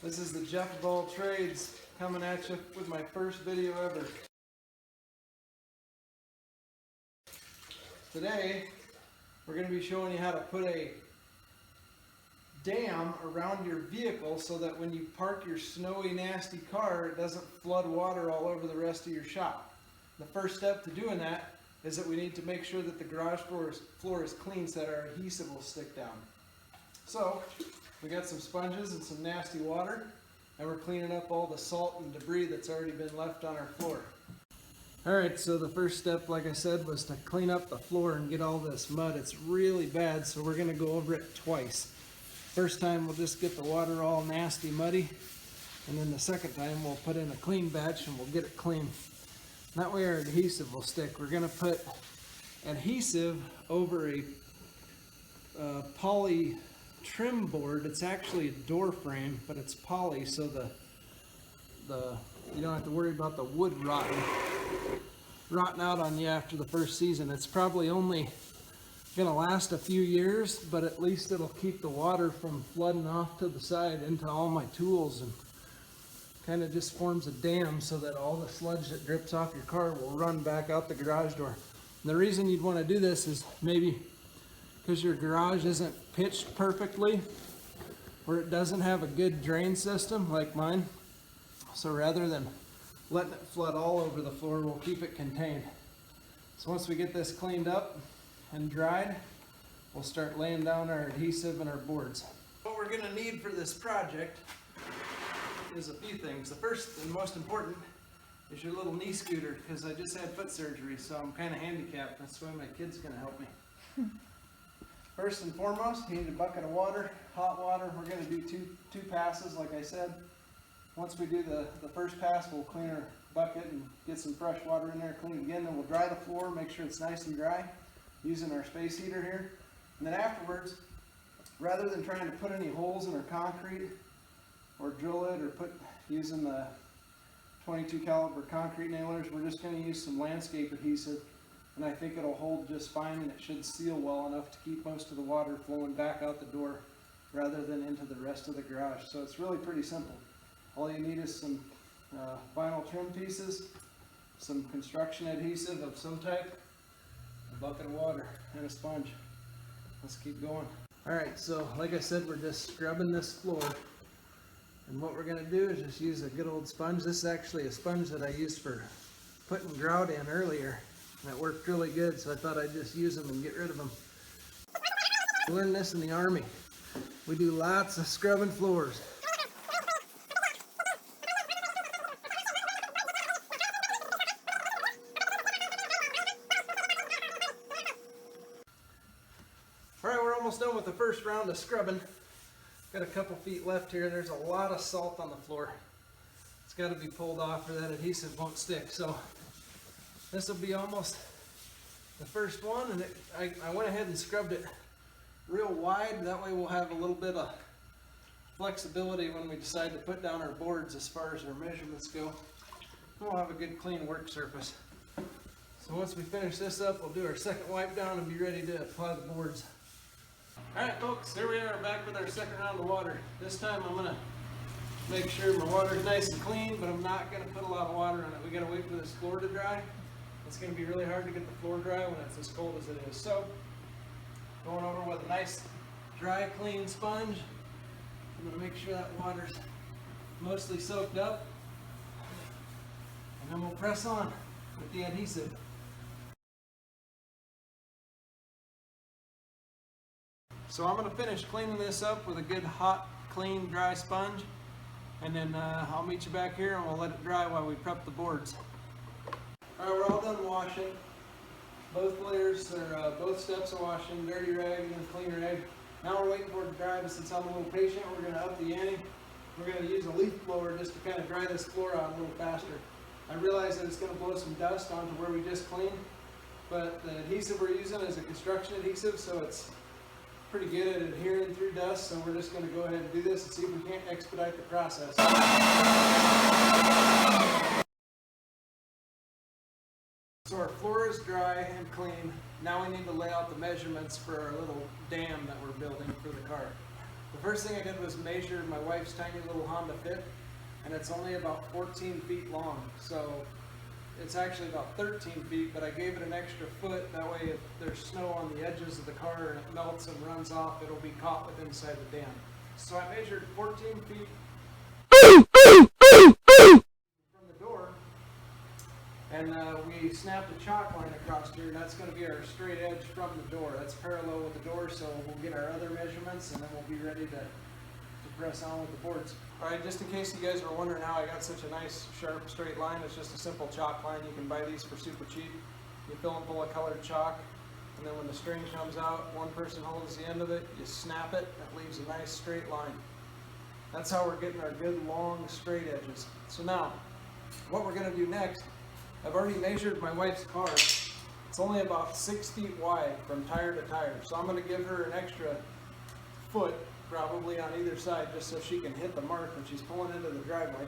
This is the Jeff of all trades coming at you with my first video ever. Today we're going to be showing you how to put a dam around your vehicle so that when you park your snowy nasty car it doesn't flood water all over the rest of your shop. The first step to doing that is that we need to make sure that the garage floor is clean so that our adhesive will stick down. So we got some sponges and some nasty water, and we're cleaning up all the salt and debris that's already been left on our floor. Alright, so the first step, like I said, was to clean up the floor and get all this mud. It's really bad, so we're going to go over it twice. First time we'll just get the water all nasty muddy, and then the second time we'll put in a clean batch and we'll get it clean. That way our adhesive will stick. We're going to put adhesive over a poly trim board. It's actually a door frame, but it's poly, so you don't have to worry about the wood rotting out on you after the first season. It's probably only gonna last a few years, but at least it'll keep the water from flooding off to the side into all my tools, and kind of just forms a dam so that all the sludge that drips off your car will run back out the garage door. And the reason you'd want to do this is maybe because your garage isn't pitched perfectly, or it doesn't have a good drain system like mine. So rather than letting it flood all over the floor, we'll keep it contained. So once we get this cleaned up and dried, we'll start laying down our adhesive and our boards. What we're gonna need for this project is a few things. The first and most important is your little knee scooter, because I just had foot surgery, so I'm kind of handicapped. That's why my kid's gonna help me. First and foremost, you need a bucket of water, hot water. We're going to do two passes, like I said. Once we do the first pass, we'll clean our bucket and get some fresh water in there, clean it again. Then we'll dry the floor, make sure it's nice and dry, using our space heater here. And then afterwards, rather than trying to put any holes in our concrete or drill it or using the 22 caliber concrete nailers, we're just going to use some landscape adhesive. And I think it'll hold just fine, and it should seal well enough to keep most of the water flowing back out the door rather than into the rest of the garage. So it's really pretty simple. All you need is some vinyl trim pieces, some construction adhesive of some type, a bucket of water, and a sponge. Let's keep going. Alright, so like I said, we're just scrubbing this floor. And what we're going to do is just use a good old sponge. This is actually a sponge that I used for putting grout in earlier. That worked really good, so I thought I'd just use them and get rid of them. I learned this in the Army. We do lots of scrubbing floors. Alright, we're almost done with the first round of scrubbing. Got a couple feet left here. There's a lot of salt on the floor. It's got to be pulled off or that adhesive won't stick. So this will be almost the first one, and I went ahead and scrubbed it real wide. That way we'll have a little bit of flexibility when we decide to put down our boards as far as our measurements go. We'll have a good clean work surface. So once we finish this up, we'll do our second wipe down and be ready to apply the boards. Alright folks, here we are back with our second round of water. This time I'm going to make sure my water is nice and clean, but I'm not going to put a lot of water on it. We got to wait for this floor to dry. It's going to be really hard to get the floor dry when it's as cold as it is. So, going over with a nice dry, clean sponge. I'm going to make sure that water's mostly soaked up. And then we'll press on with the adhesive. So I'm going to finish cleaning this up with a good hot, clean, dry sponge. And then I'll meet you back here and we'll let it dry while we prep the boards. Alright, we're all done washing. Both layers, or both steps of washing, dirty rag and then clean rag. Now we're waiting for it to dry, but since I'm a little patient, we're going to up the ante. We're going to use a leaf blower just to kind of dry this floor out a little faster. I realize that it's going to blow some dust onto where we just cleaned, but the adhesive we're using is a construction adhesive, so it's pretty good at adhering through dust, so we're just going to go ahead and do this and see if we can't expedite the process. So our floor is dry and clean. Now we need to lay out the measurements for our little dam that we're building for the car. The first thing I did was measure my wife's tiny little Honda Fit, and it's only about 14 feet long. So it's actually about 13 feet, but I gave it an extra foot. That way if there's snow on the edges of the car and it melts and runs off, it'll be caught within inside the dam. So I measured 14 feet from the door, and we snapped a chalk line across here. That's going to be our straight edge from the door. That's parallel with the door, so we'll get our other measurements and then we'll be ready to press on with the boards. Alright, just in case you guys were wondering how I got such a nice sharp straight line, it's just a simple chalk line. You can buy these for super cheap. You fill them full of colored chalk, and then when the string comes out, one person holds the end of it, you snap it, and it leaves a nice straight line. That's how we're getting our good long straight edges. So now, what we're going to do next, I've already measured my wife's car. It's only about 6 feet wide from tire to tire, so I'm going to give her an extra foot probably on either side just so she can hit the mark when she's pulling into the driveway.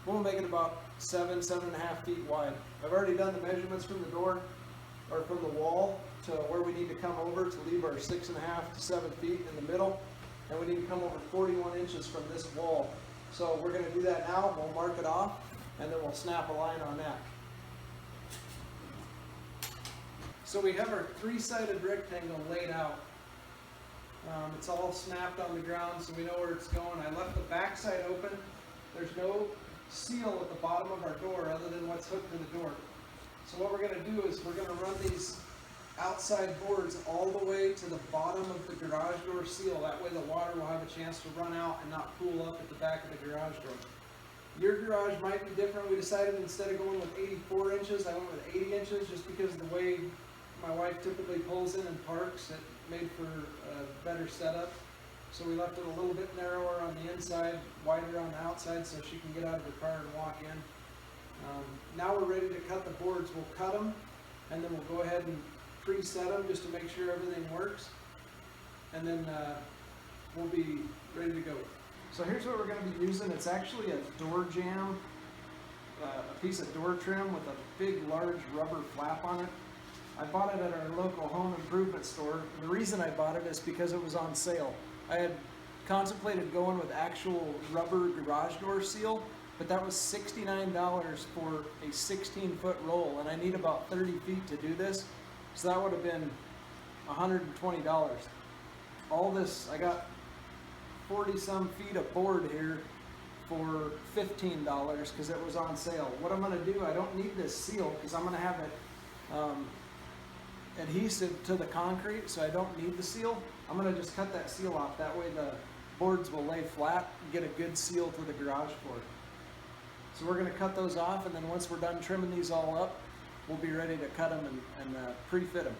We'll make it about 7.5 feet wide. I've already done the measurements from the door, or from the wall to where we need to come over to leave our 6.5 to 7 feet in the middle, and we need to come over 41 inches from this wall. So we're going to do that now. We'll mark it off, and then we'll snap a line on that. So we have our three-sided rectangle laid out. It's all snapped on the ground so we know where it's going. I left the back side open. There's no seal at the bottom of our door other than what's hooked to the door. So what we're going to do is we're going to run these outside boards all the way to the bottom of the garage door seal. That way the water will have a chance to run out and not pool up at the back of the garage door. Your garage might be different. We decided instead of going with 84 inches, I went with 80 inches just because of the way my wife typically pulls in and parks. It made for a better setup. So we left it a little bit narrower on the inside, wider on the outside so she can get out of her car and walk in. Now we're ready to cut the boards. We'll cut them and then we'll go ahead and preset them just to make sure everything works. And then we'll be ready to go. So here's what we're going to be using. It's actually a door jamb, a piece of door trim with a big large rubber flap on it. I bought it at our local home improvement store. The reason I bought it is because it was on sale. I had contemplated going with actual rubber garage door seal, but that was $69 for a 16-foot roll, and I need about 30 feet to do this, so that would have been $120. All this, I got 40-some feet of board here for $15 because it was on sale. What I'm going to do, I don't need this seal because I'm going to have it adhesive to the concrete, so I don't need the seal. I'm going to just cut that seal off. That way the boards will lay flat and get a good seal to the garage floor. So we're going to cut those off, and then once we're done trimming these all up, we'll be ready to cut them and pre-fit them.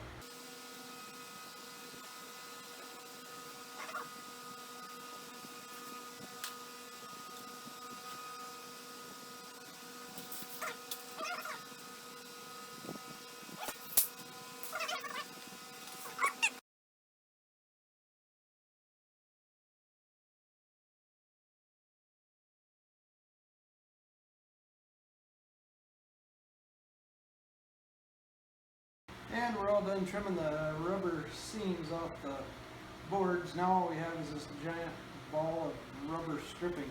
And we're all done trimming the rubber seams off the boards. Now all we have is this giant ball of rubber stripping,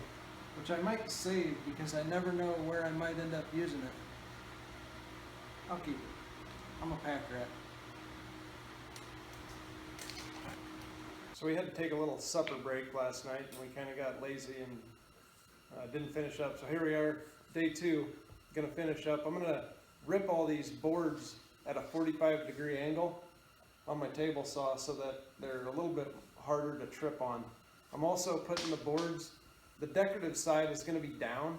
which I might save because I never know where I might end up using it. I'll keep it. I'm a pack rat. So we had to take a little supper break last night, and we kind of got lazy and didn't finish up. So here we are, day 2, gonna finish up. I'm gonna rip all these boards at a 45-degree angle on my table saw so that they're a little bit harder to trip on. I'm also putting the boards, the decorative side is going to be down.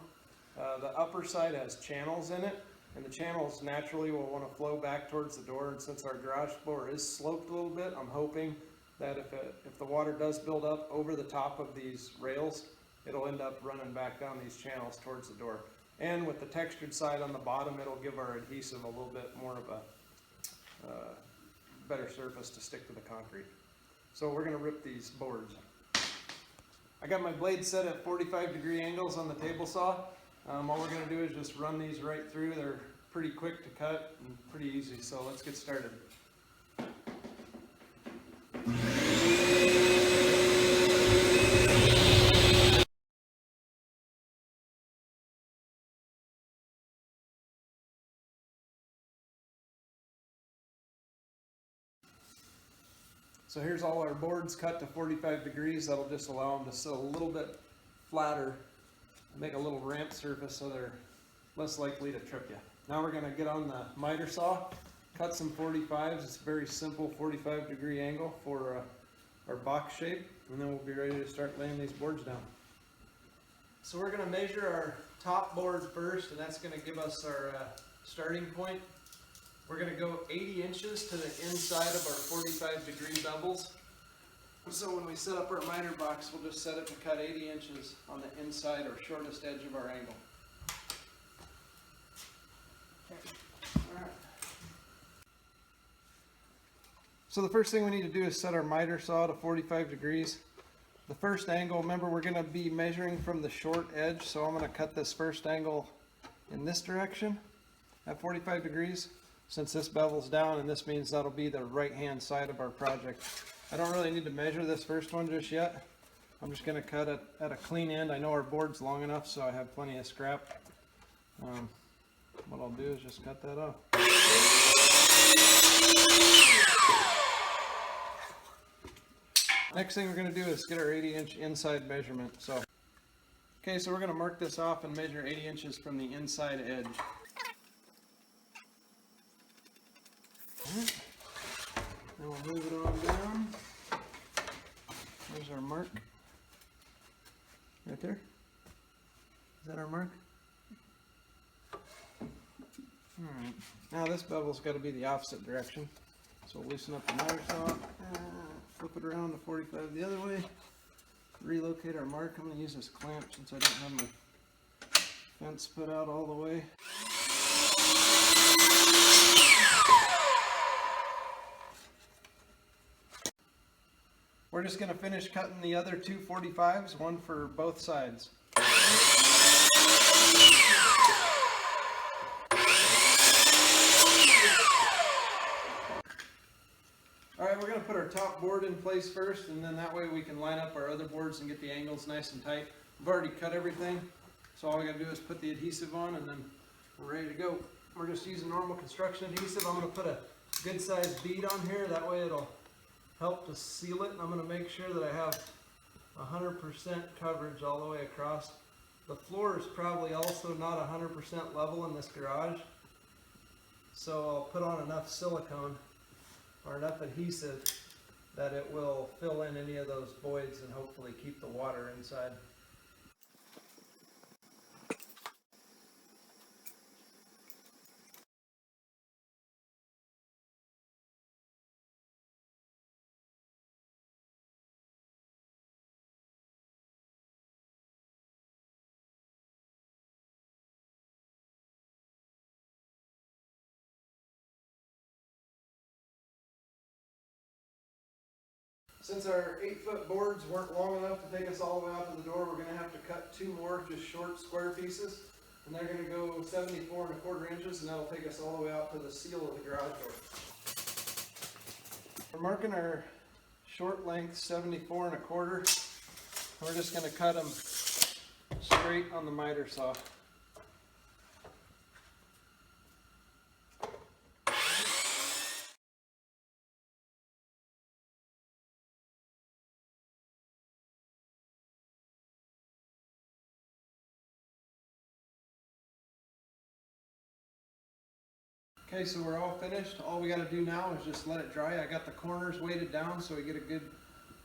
The upper side has channels in it, and the channels naturally will want to flow back towards the door, and since our garage floor is sloped a little bit, I'm hoping that if the water does build up over the top of these rails, it'll end up running back down these channels towards the door. And with the textured side on the bottom, it'll give our adhesive a little bit more of a better surface to stick to the concrete. So we're going to rip these boards. I got my blade set at 45-degree angles on the table saw. All we're going to do is just run these right through. They're pretty quick to cut and pretty easy, so let's get started. So here's all our boards cut to 45 degrees. That'll just allow them to sit a little bit flatter, make a little ramp surface so they're less likely to trip you. Now we're going to get on the miter saw, cut some 45s. It's a very simple 45-degree angle for our box shape, and then we'll be ready to start laying these boards down. So we're going to measure our top board first, and that's going to give us our starting point. We're going to go 80 inches to the inside of our 45-degree bevels. So when we set up our miter box, we'll just set it to cut 80 inches on the inside or shortest edge of our angle. All right. So the first thing we need to do is set our miter saw to 45 degrees. The first angle, remember we're going to be measuring from the short edge, so I'm going to cut this first angle in this direction at 45 degrees. Since this bevel's down, and this means that'll be the right hand side of our project. I don't really need to measure this first one just yet. I'm just going to cut it at a clean end. I know our board's long enough, so I have plenty of scrap. What I'll do is just cut that off. Next thing we're going to do is get our 80-inch inside measurement. Okay, so we're going to mark this off and measure 80 inches from the inside edge. Then we'll move it on down. There's our mark. Right there. Is that our mark? Alright. Now this bevel's got to be the opposite direction. So we'll loosen up the miter saw. Flip it around to 45 the other way. Relocate our mark. I'm going to use this clamp since I don't have my fence put out all the way. We're just going to finish cutting the other two 45s, one for both sides. Alright, we're going to put our top board in place first, and then that way we can line up our other boards and get the angles nice and tight. We've already cut everything, so all we got to do is put the adhesive on and then we're ready to go. We're just using normal construction adhesive. I'm going to put a good sized bead on here, that way it'll help to seal it. And I'm going to make sure that I have 100% coverage all the way across. The floor is probably also not 100% level in this garage, so I'll put on enough silicone or enough adhesive that it will fill in any of those voids and hopefully keep the water inside. Since our 8-foot boards weren't long enough to take us all the way out to the door, we're going to have to cut two more just short square pieces, and they're going to go 74 1/4 inches, and that'll take us all the way out to the seal of the garage door. We're marking our short length 74 1/4. We're just going to cut them straight on the miter saw. Okay, so we're all finished. All we got to do now is just let it dry. I got the corners weighted down so we get a good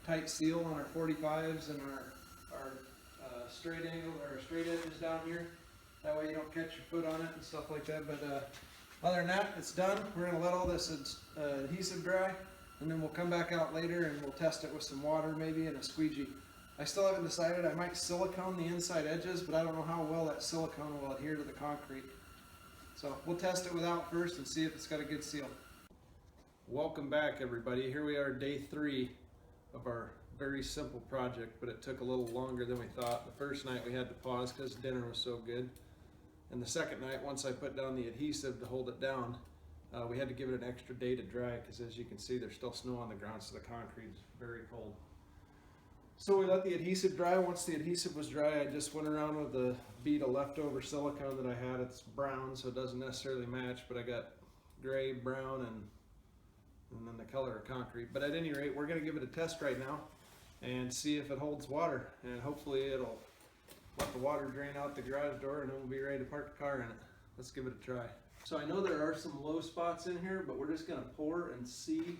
tight seal on our 45s and our straight angle or straight edges down here. That way you don't catch your foot on it and stuff like that. But other than that, it's done. We're going to let all this adhesive dry, and then we'll come back out later and we'll test it with some water maybe and a squeegee. I still haven't decided. I might silicone the inside edges, but I don't know how well that silicone will adhere to the concrete. So we'll test it without first and see if it's got a good seal. Welcome back, everybody. Here we are, day 3 of our very simple project, but it took a little longer than we thought. The first night we had to pause because dinner was so good. And the second night, once I put down the adhesive to hold it down, we had to give it an extra day to dry because, as you can see, there's still snow on the ground, so the concrete is very cold. So we let the adhesive dry. Once the adhesive was dry, I just went around with a bead of leftover silicone that I had. It's brown, so it doesn't necessarily match, but I got gray, brown, and and then the color of concrete. But at any rate, we're going to give it a test right now and see if it holds water, and hopefully it'll let the water drain out the garage door and then we'll be ready to park the car in it. Let's give it a try. So I know there are some low spots in here, but we're just going to pour and see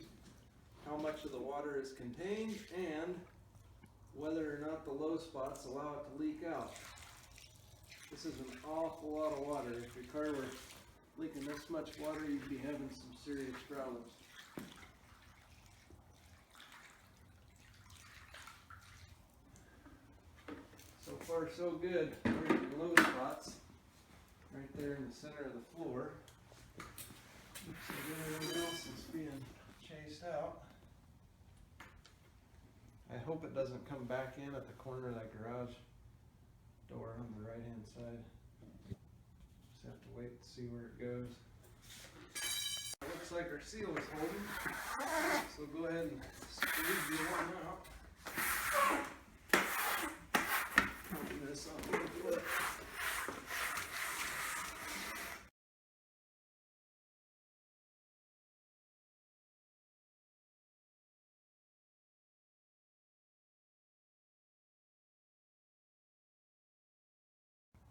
how much of the water is contained and whether or not the low spots allow it to leak out. This is an awful lot of water. If your car were leaking this much water, you'd be having some serious problems. So far so good. We're getting low spots right there in the center of the floor. Looks like everything else is being chased out. I hope it doesn't come back in at the corner of that garage door on the right hand side. Just have to wait and see where it goes. It looks like our seal is holding, so go ahead and squeeze the one out. Open this up a little bit.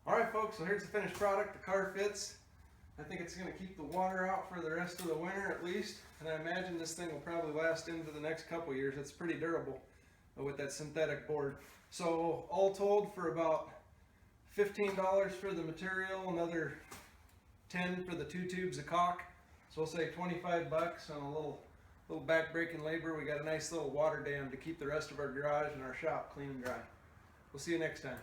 Alright folks, so here's the finished product. The car fits. I think it's going to keep the water out for the rest of the winter at least, and I imagine this thing will probably last into the next couple years. It's pretty durable with that synthetic board. So all told, for about $15 for the material, another $10 for the 2 tubes of caulk. So we'll say 25 bucks on a little back-breaking labor. We got a nice little water dam to keep the rest of our garage and our shop clean and dry. We'll see you next time.